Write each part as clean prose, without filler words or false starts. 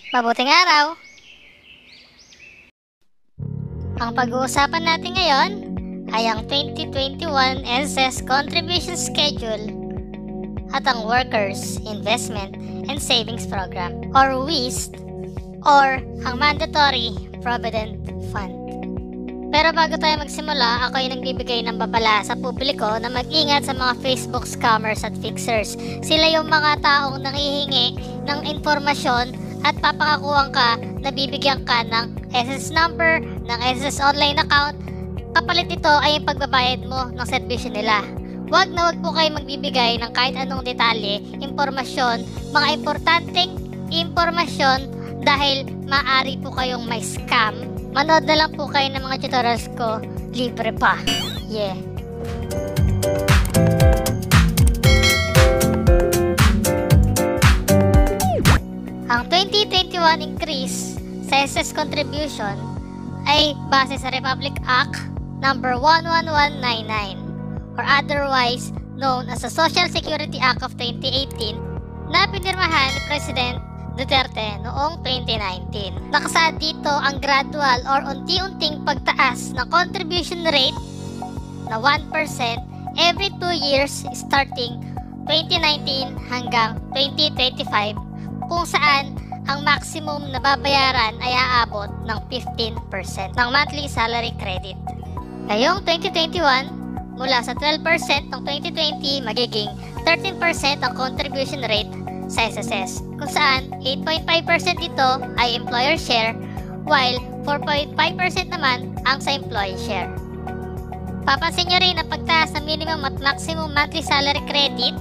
Mabuting araw! Ang pag-uusapan natin ngayon ay ang 2021 SSS Contribution Schedule at ang Workers' Investment and Savings Program or WISP or ang Mandatory Provident Fund. Pero bago tayo magsimula, ako ay nagbibigay ng babala sa publiko na mag-ingat sa mga Facebook scammers at fixers. Sila yung mga taong nanghihingi ng informasyon at papakakuhan ka na bibigyan ka ng SSS number, ng SSS online account. Kapalit nito ay yung pagbabayad mo ng serbisyo nila. Huwag po kayo magbibigay ng kahit anong detalye, impormasyon, mga importanteng impormasyon dahil maaari po kayong may scam. Manood na lang po kayo ng mga tutorials ko, libre pa. Yeah. Ang 2021 increase sa SSS contribution ay base sa Republic Act number 11199 or otherwise known as the Social Security Act of 2018 na pinirmahan ni President Duterte noong 2019. Nakasaad dito ang gradual or unti-unting pagtaas ng contribution rate na 1% every 2 years starting 2019 hanggang 2025 kung saan ang maximum na babayaran ay aabot ng 15% ng monthly salary credit. Ngayong 2021, mula sa 12% ng 2020 magiging 13% ang contribution rate sa SSS, kung saan 8.5% dito ay employer share while 4.5% naman ang sa employee share. Papansin nyo rin ang pagtaas ng minimum at maximum monthly salary credit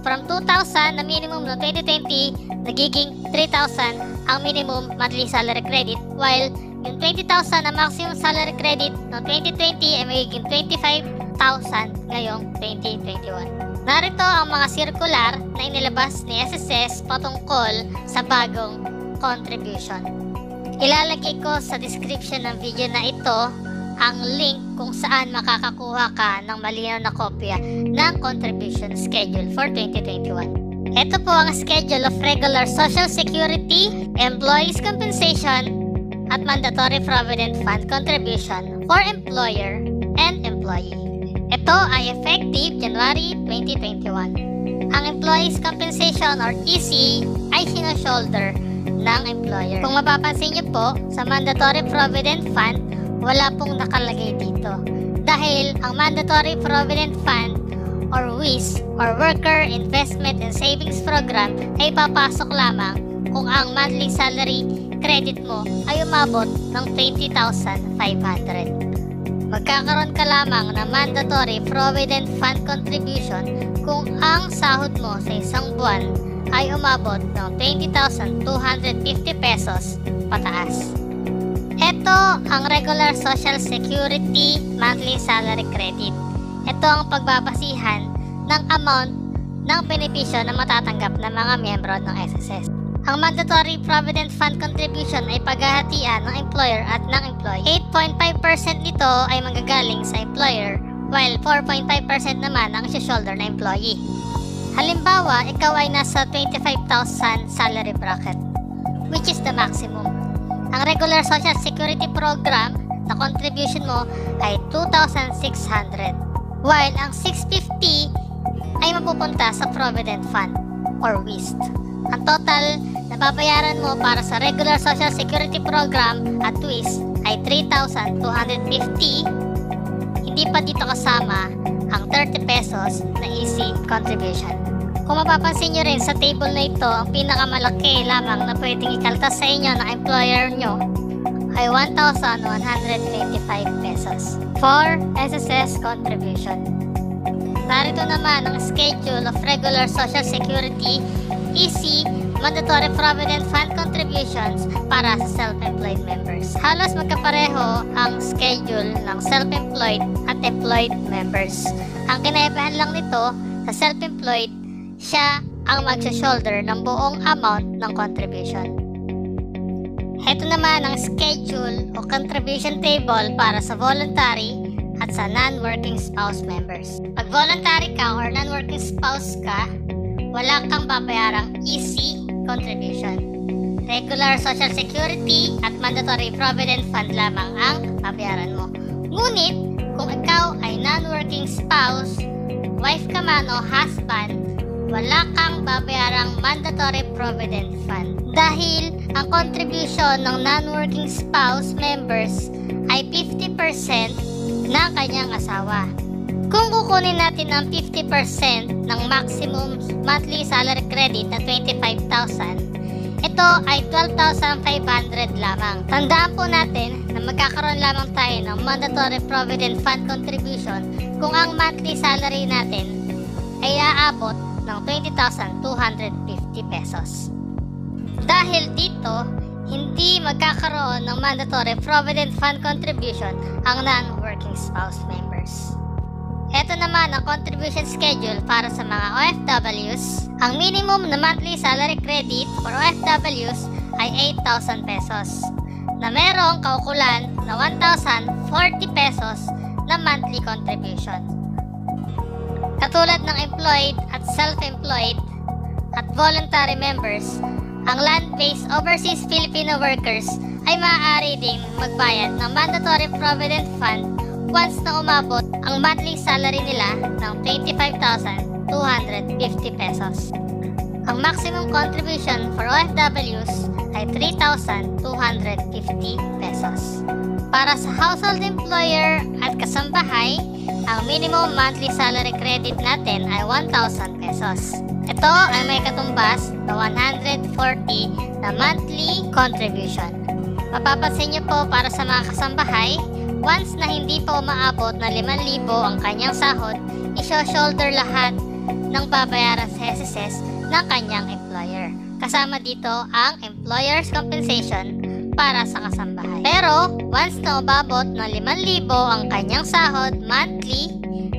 from 2,000 na minimum noong 2020 nagiging 3,000 ang minimum monthly salary credit while yung 20,000 na maximum salary credit noong 2020 ay magiging 25,000 ngayong 2021. Narito ang mga circular na inilabas ni SSS patungkol sa bagong contribution. Ilalagay ko sa description ng video na ito ang link kung saan makakakuha ka ng malinaw na kopya ng contribution schedule for 2021. Ito po ang schedule of regular Social Security, Employees Compensation, at Mandatory Provident Fund Contribution for employer and employee. Ito ay effective January 2021. Ang Employees Compensation or EC ay sino-shoulder ng employer. Kung mapapansin niyo po, sa Mandatory Provident Fund, wala pong nakalagay dito. Dahil ang Mandatory Provident Fund or WISP or Worker Investment and Savings Program ay papasok lamang kung ang monthly salary credit mo ay umabot ng 20,500. Magkakaroon ka lamang ng Mandatory Provident Fund Contribution kung ang sahod mo sa isang buwan ay umabot ng 20,250 pesos pataas. Ito ang regular Social Security monthly salary credit. Ito ang pagbabasihan ng amount ng benepisyo na matatanggap ng mga miyembro ng SSS. Ang Mandatory Provident Fund Contribution ay paghahatian ng employer at ng employee. 8.5% nito ay manggagaling sa employer while 4.5% naman ang shoulder na employee. Halimbawa, ikaw ay nasa 25,000 salary bracket, which is the maximum. Ang regular Social Security Program na contribution mo ay 2,600 while ang 650 ay mapupunta sa Provident Fund or WISP. Ang total na babayaran mo para sa regular Social Security Program at WISP ay 3,250. Hindi pa dito kasama ang 30 pesos na easy contribution. Kung mapapansin nyo rin sa table na ito, ang pinakamalaki lamang na pwedeng ikaltas sa inyo ng employer nyo ay 1,125 pesos for SSS contribution. Narito naman ang schedule of regular Social Security, EC, Mandatory Provident Fund Contributions para sa self-employed members. Halos magkapareho ang schedule ng self-employed at employed members. Ang kinaibahan lang nito, sa self-employed, siya ang magsha-shoulder ng buong amount ng contribution. Ito naman ang schedule o contribution table para sa voluntary at sa non-working spouse members. Pag voluntary ka or non-working spouse ka, wala kang babayarang EC contribution. regular Social Security at mandatory Provident Fund lamang ang babayaran mo. Ngunit, kung ikaw ay non-working spouse, wife ka man o husband, wala kang babayarang mandatory Provident Fund. Dahil ang contribution ng non-working spouse members ay 50% ng kanyang asawa. Kung kukunin natin ang 50% ng maximum monthly salary credit na 25,000, ito ay 12,500 lamang. Tandaan po natin na magkakaroon lamang tayo ng mandatory Provident Fund contribution kung ang monthly salary natin ay aabot ng 20,250 pesos. Dahil dito, hindi magkakaroon ng mandatory Provident Fund contribution ang non-working spouse members. Ito naman ang contribution schedule para sa mga OFWs. Ang minimum na monthly salary credit for OFWs ay 8,000 pesos na merong kaukulan na 1,040 pesos na monthly contribution. Katulad ng employed at self-employed at voluntary members, ang land-based overseas Filipino workers ay maaari ding magbayad ng mandatory Provident Fund once na umabot ang monthly salary nila ng 25,250 pesos. Ang maximum contribution for OFWs ay 3,250 pesos. Para sa household employer at kasambahay, ang minimum monthly salary credit natin ay 1,000 pesos. Ito ay may katumbas na 140 na monthly contribution. Mapapansin niyo po para sa mga kasambahay, once na hindi pa umaabot na 5,000 ang kanyang sahod, isyo-shoulder lahat ng babayaran sa SSS ng kanyang employer. Kasama dito ang employer's compensation para sa kasambahay. Pero, once na umabot ng 5,000 ang kanyang sahod monthly,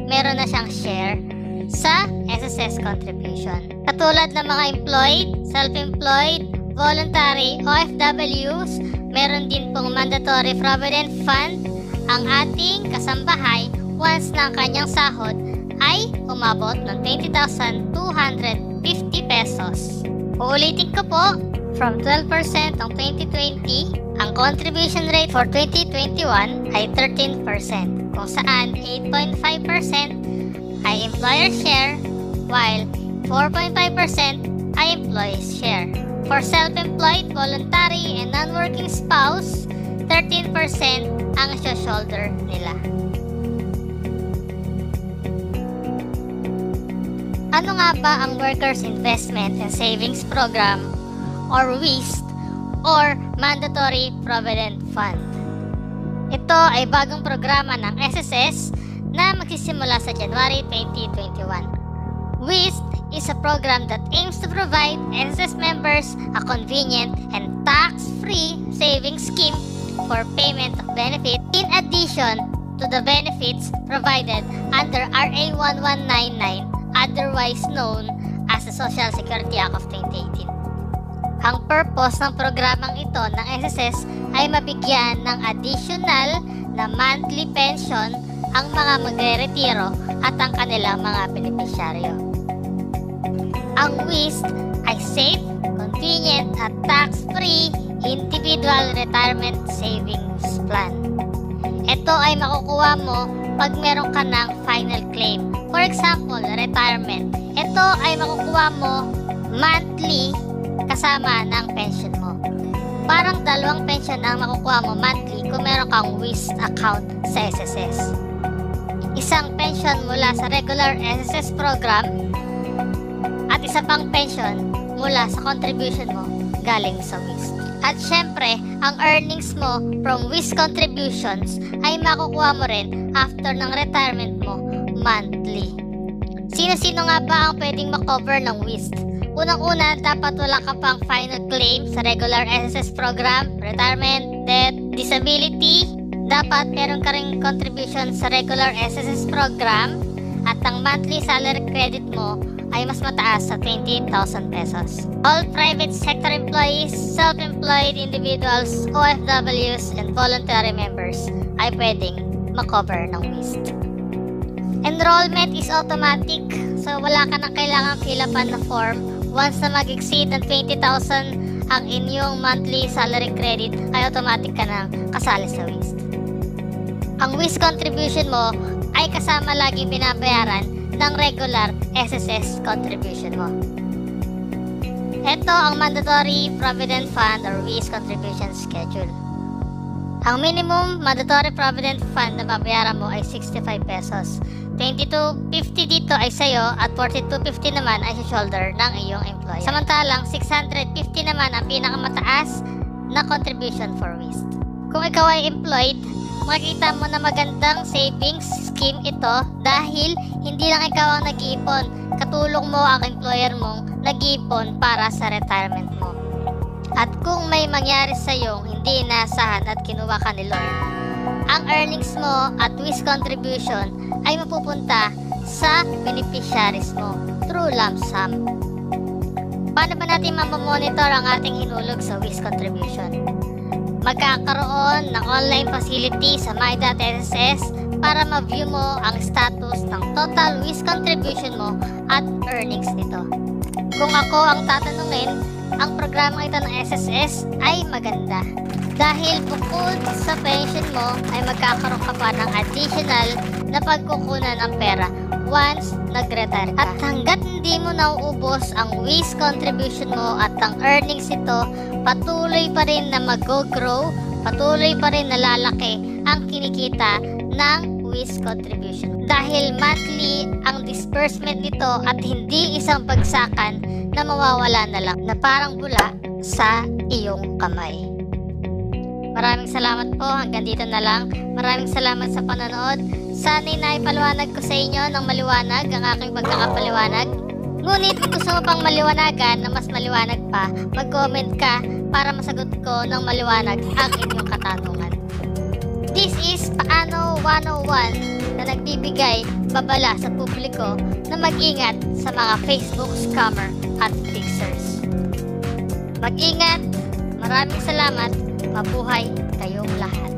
meron na siyang share sa SSS contribution. Katulad ng mga employed, self-employed, voluntary, OFWs, meron din pong mandatory Provident Fund ang ating kasambahay once na ang kanyang sahod ay umabot ng 20,250 pesos. Uulitin ko po, from 12% ng 2020, ang contribution rate for 2021 ay 13%, kung saan 8.5% ay employer share, while 4.5% ay employee's share. For self-employed, voluntary, and non-working spouse, 13% ang shoulder nila. Ano nga ba ang Workers Investment and Savings Program or WISP or Mandatory Provident Fund? Ito ay bagong programa ng SSS na magsisimula sa January 2021. WISP is a program that aims to provide SSS members a convenient and tax-free savings scheme for payment of benefit in addition to the benefits provided under RA 1199, otherwise known as the Social Security Act of 2018. Ang purpose ng programang ito ng SSS ay mabigyan ng additional na monthly pension ang mga magre-retiro at ang kanilang mga benepisyaryo. Ang WISP ay safe, convenient at tax-free individual retirement savings plan. Ito ay makukuha mo pag meron ka ng final claim. For example, retirement. Ito ay makukuha mo monthly kasama ng pension mo. Parang dalawang pension ang makukuha mo monthly kung meron kang WISP account sa SSS. Isang pension mula sa regular SSS program at isa pang pension mula sa contribution mo galing sa WISP. At syempre, ang earnings mo from WISP contributions ay makukuha mo rin after ng retirement mo monthly. Sino-sino nga ba ang pwedeng makover ng WISP? Unang-una, dapat wala ka pang final claim sa regular SSS program, retirement, death, disability. Dapat meron ka rin contribution sa regular SSS program at ang monthly salary credit mo ay mas mataas sa 20,000 pesos. All private sector employees, self-employed individuals, OFWs, and voluntary members ay pwedeng makover ng WISP. Enrollment is automatic, so wala ka nang kailangan fill upan na form once na mag-exceed ng 20,000 ang inyong monthly salary credit ay automatic ka nang kasali sa WIST. Ang WIST contribution mo ay kasama laging binabayaran ng regular SSS contribution mo. Ito ang Mandatory Provident Fund or WIST Contribution Schedule. Ang minimum Mandatory Provident Fund na babayaran mo ay 65 pesos. 22.50 dito ay sa'yo at 42.50 naman ay sa shoulder ng iyong employer. Samantalang 650 naman ang pinakamataas na contribution for WIST. Kung ikaw ay employed, makikita mo na magandang savings scheme ito dahil hindi lang ikaw ang nag-iipon, katulong mo ang employer mong nag-iipon para sa retirement mo. At kung may mangyari sa iyong hindi inaasahan at kinuha ka ni Lord, ang earnings mo at WIST contribution ay mapupunta sa beneficiaries mo through lump sum. Paano ba natin mamamonitor ang ating hinulog sa WIST contribution? Magkakaroon ng online facility sa My.SSS para ma-view mo ang status ng total WIST contribution mo at earnings nito. Kung ako ang tatanungin, ang programa ito ng SSS ay maganda dahil bukod sa pension mo ay magkakaroon ka pa ng additional na pagkukunan ng pera once nag-retire ka. At hanggat hindi mo nauubos ang WIST contribution mo at ang earnings nito, patuloy pa rin na mag-grow, patuloy pa rin na lalaki ang kinikita ng WIST contribution. Dahil monthly ang disbursement nito at hindi isang bagsakan na mawawala na lang na parang bula sa iyong kamay. Maraming salamat po. Hanggang dito na lang. Maraming salamat sa panonood. Sana'y naipaliwanag ko sa inyo ng maliwanag ang aking pagkakapaliwanag. Ngunit kung gusto mo pang maliwanagan na mas maliwanag pa, mag-comment ka para masagot ko ng maliwanag ang inyong katanungan. This is Paano 101 na nagbibigay babala sa publiko na mag-ingat sa mga Facebook scammer at fixers. Mag-ingat. Maraming salamat. Mabuhay kayong lahat.